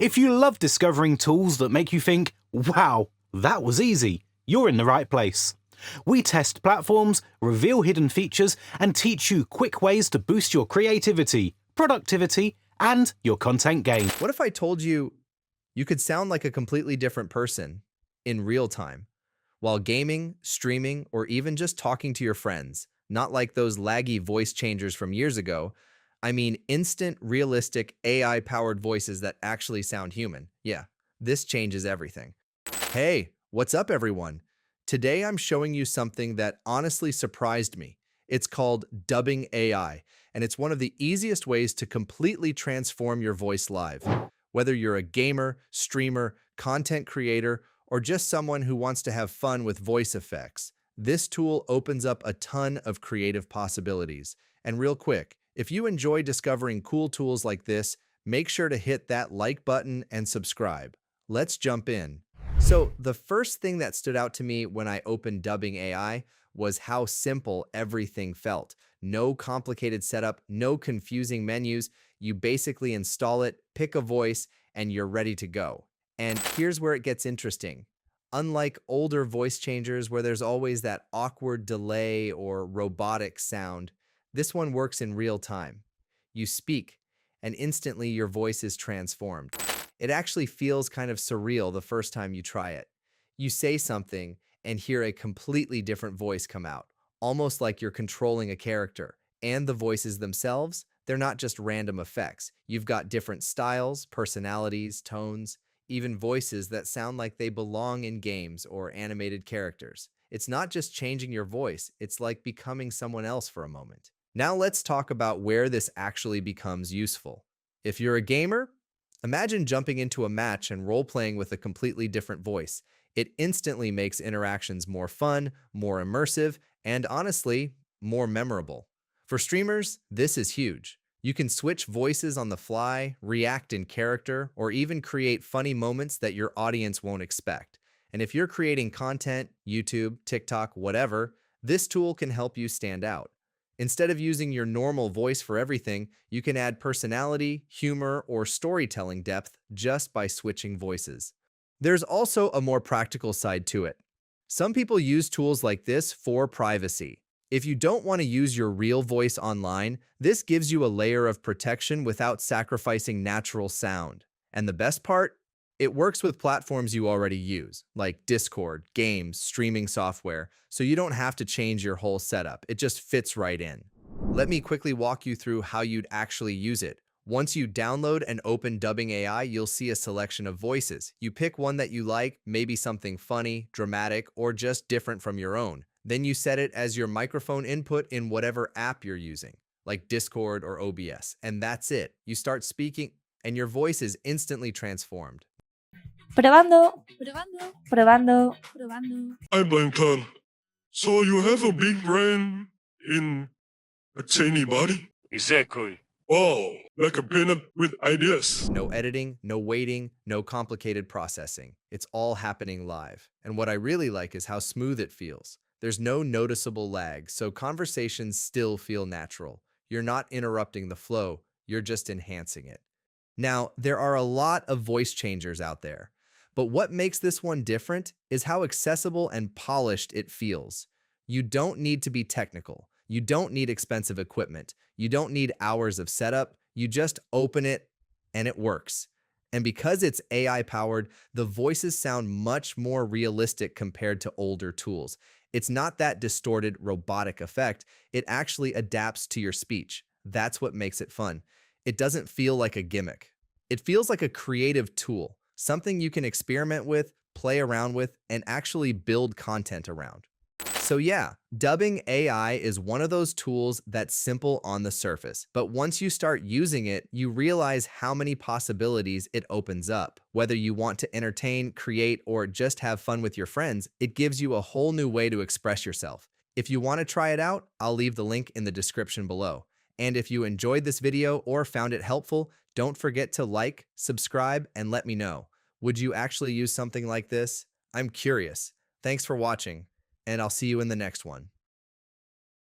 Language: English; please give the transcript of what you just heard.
If you love discovering tools that make you think, wow, that was easy, you're in the right place. We test platforms, reveal hidden features, and teach you quick ways to boost your creativity, productivity, and your content game. What if I told you you could sound like a completely different person in real time while gaming, streaming, or even just talking to your friends? Not like those laggy voice changers from years ago. I mean, instant, realistic, AI-powered voices that actually sound human. Yeah, this changes everything. Hey, what's up, everyone? Today I'm showing you something that honestly surprised me. It's called dubbing AI, and it's one of the easiest ways to completely transform your voice live. Whether you're a gamer, streamer, content creator, or just someone who wants to have fun with voice effects, this tool opens up a ton of creative possibilities. And real quick, if you enjoy discovering cool tools like this, make sure to hit that like button and subscribe. Let's jump in. So the first thing that stood out to me when I opened Dubbing AI was how simple everything felt. No complicated setup, no confusing menus. You basically install it, pick a voice, and you're ready to go. And here's where it gets interesting. Unlike older voice changers where there's always that awkward delay or robotic sound, this one works in real time. You speak, and instantly your voice is transformed. It actually feels kind of surreal the first time you try it. You say something and hear a completely different voice come out, almost like you're controlling a character. And the voices themselves, they're not just random effects. You've got different styles, personalities, tones, even voices that sound like they belong in games or animated characters. It's not just changing your voice, it's like becoming someone else for a moment. Now let's talk about where this actually becomes useful. If you're a gamer, imagine jumping into a match and role-playing with a completely different voice. It instantly makes interactions more fun, more immersive, and honestly, more memorable. For streamers, this is huge. You can switch voices on the fly, react in character, or even create funny moments that your audience won't expect. And if you're creating content, YouTube, TikTok, whatever, this tool can help you stand out. Instead of using your normal voice for everything, you can add personality, humor, or storytelling depth just by switching voices. There's also a more practical side to it. Some people use tools like this for privacy. If you don't want to use your real voice online, this gives you a layer of protection without sacrificing natural sound. And the best part? It works with platforms you already use, like Discord, games, streaming software, so you don't have to change your whole setup. It just fits right in. Let me quickly walk you through how you'd actually use it. Once you download and open Dubbing AI, you'll see a selection of voices. You pick one that you like, maybe something funny, dramatic, or just different from your own. Then you set it as your microphone input in whatever app you're using, like Discord or OBS. And that's it. You start speaking, and your voice is instantly transformed. Probando, probando, probando, probando. I'm Blanton. So you have a big brain in a tiny body? Exactly. Wow, like a peanut with ideas. No editing, no waiting, no complicated processing. It's all happening live. And what I really like is how smooth it feels. There's no noticeable lag, so conversations still feel natural. You're not interrupting the flow, you're just enhancing it. Now, there are a lot of voice changers out there, but what makes this one different is how accessible and polished it feels. You don't need to be technical. You don't need expensive equipment. You don't need hours of setup. You just open it and it works. And because it's AI-powered, the voices sound much more realistic compared to older tools. It's not that distorted robotic effect. It actually adapts to your speech. That's what makes it fun. It doesn't feel like a gimmick. It feels like a creative tool, something you can experiment with, play around with, and actually build content around. So yeah, dubbing AI is one of those tools that's simple on the surface, but once you start using it, you realize how many possibilities it opens up. Whether you want to entertain, create, or just have fun with your friends, it gives you a whole new way to express yourself. If you want to try it out, I'll leave the link in the description below. And if you enjoyed this video or found it helpful, don't forget to like, subscribe, and let me know. Would you actually use something like this? I'm curious. Thanks for watching, and I'll see you in the next one.